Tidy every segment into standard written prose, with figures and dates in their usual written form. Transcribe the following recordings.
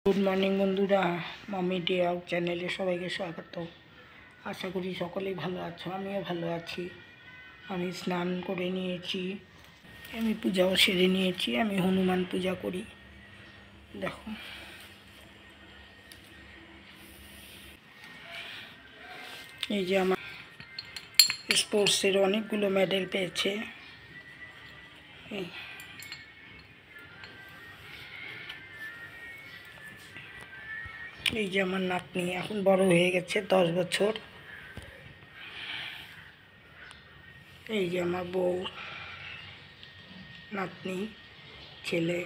Good morning বন্ধুরা, mummy day out চ্যানেলে সবাইকে স্বাগত। আশা করি সকলেই ভালো আছো, আমিও ভালো আছি। আমি স্নান করে নিয়েছি, আমি পূজাও সেরে নিয়েছি। আমি হনুমান পূজা করি। দেখো, এই যে আমার স্পোর্টসের অনেকগুলো মেডেল পেয়েছে। এই যে আমার নাতনি এখন বড় হয়ে গেছে, 10 বছর। এই যে আমার বউ, নাতনি, ছেলে।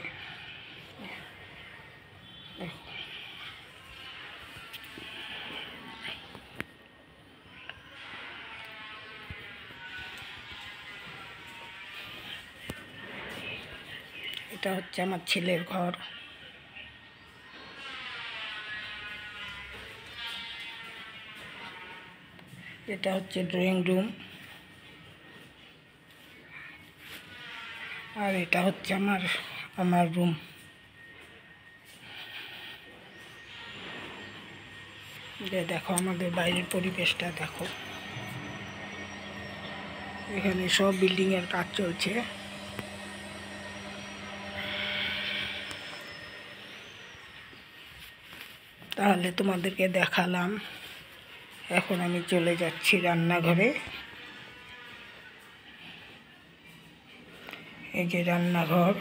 এটা হচ্ছে আমার ছেলের ঘর। এটা হচ্ছে ড্রয়িং রুম, আর এটা হচ্ছে আমার রুম। দেখো আমাদের বাইরের পরিবেশটা দেখো। এখানে সব বিল্ডিংয়ের কাজ চলছে। তাহলে তোমাদেরকে দেখালাম। এখন আমি চলে যাচ্ছি রান্নাঘরে। এই যে রান্নাঘর।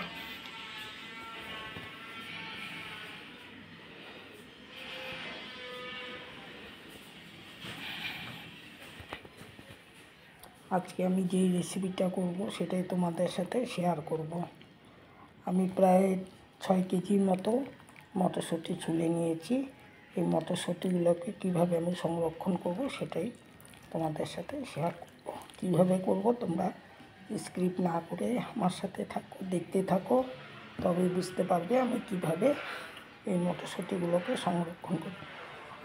আজকে আমি যেই রেসিপিটা করব সেটাই তোমাদের সাথে শেয়ার করব। আমি প্রায় 6 কেজির মতো মটরশুঁটি ছুলে নিয়েছি। এই মটরশুঁটিগুলোকে কীভাবে আমি সংরক্ষণ করব সেটাই তোমাদের সাথে শেয়ার করব। কীভাবে করব তোমরা স্ক্রিপ্ট না করে আমার সাথে থাকো, দেখতে থাকো, তবেই বুঝতে পারবে আমি কিভাবে এই মটরশুঁটিগুলোকে সংরক্ষণ করব।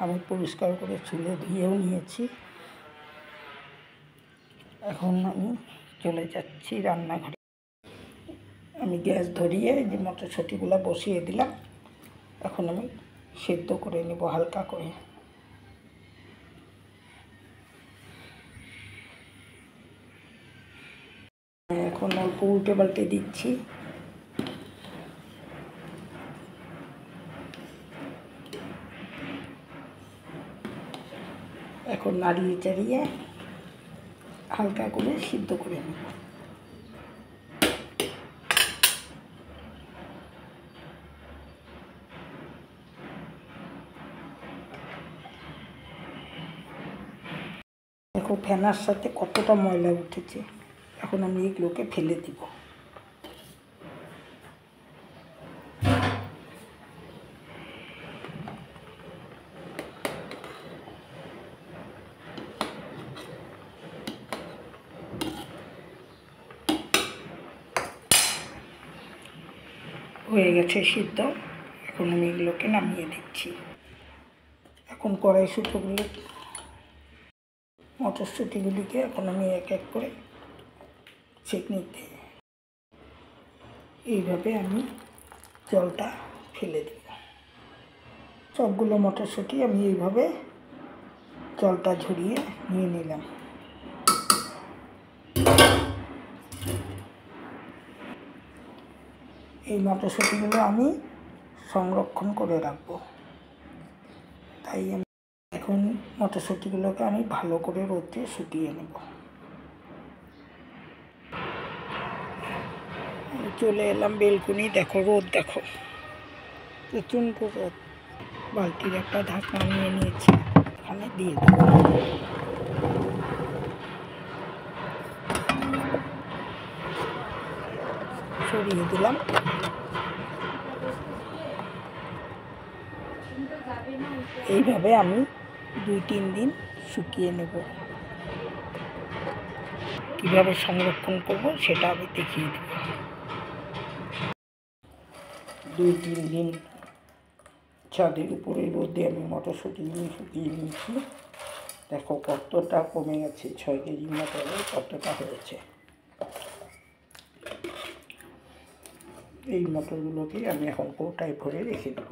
আমি পরিষ্কার করে ছুলে ধুয়েও নিয়েছি। এখন আমি চলে যাচ্ছি রান্নাঘরে। আমি গ্যাস ধরিয়ে যে মটরশুঁটিগুলো বসিয়ে দিলাম। এখন আমি সেদ্ধ করে নেব হালকা করে। এখন অল্প উল্টে পাল্টে দিচ্ছি। এখন নাড়িয়ে চাড়িয়ে হালকা করে সিদ্ধ করে নেব। দেখো ফেনার সাথে কতটা ময়লা উঠেছে। এখন আমি এগুলোকে ফেলে দিব। হয়ে গেছে সিদ্ধ। এখন আমি এগুলোকে নামিয়ে দিচ্ছি। এখন মটরশুঁটিগুলিকে এখন আমি এক এক করে ছেঁকনিতে এইভাবে আমি জলটা ফেলে দেব। সবগুলো মটরশুঁটি আমি এইভাবে জলটা ঝরিয়ে নিয়ে নিলাম। এই মটরশুঁটিগুলো আমি সংরক্ষণ করে রাখব। তাই আমি এখন মটরশুঁটিগুলোকে আমি ভালো করে রোদে শুকিয়ে নেব। চলে এলাম বেলকুনি। দেখো রোদ, দেখো প্রচণ্ড রোদ। বালতির একটা ঢাকনা নিয়ে নিয়েছি, এখানে দিয়ে দেবো। সরিয়ে দিলাম। এইভাবে আমি 2-3 দিন শুকিয়ে নেব। কীভাবে সংরক্ষণ করব সেটা আমি দেখিয়ে দেব। 2-3 দিন ছাদের উপরে রোদে আমি মটরশুঁটিগুলো শুকিয়ে নিয়েছি। দেখো কতটা কমে গেছে, 6 কেজি মটরে কতটা হয়েছে। এই মটরগুলোকে আমি এখন কৌটায় ভরে রেখে দেব।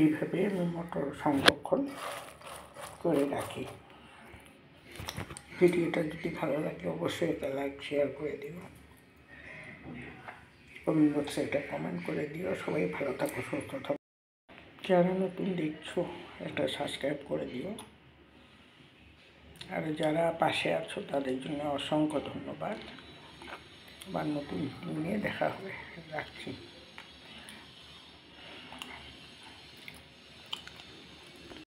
এইভাবে আমি মটর সংরক্ষণ করে রাখি। ভিডিওটা যদি ভালো লাগে অবশ্যই একটা লাইক শেয়ার করে দিও, কমেন্ট বক্সে একটা কমেন্ট করে দিও। সবাই ভালো থাকো, সুস্থ থাকো। যারা নতুন দেখছো একটা সাবস্ক্রাইব করে দিও, আর যারা পাশে আছো তাদের জন্য অসংখ্য ধন্যবাদ। আবার নতুন নিয়ে দেখা হবে, রাখছি।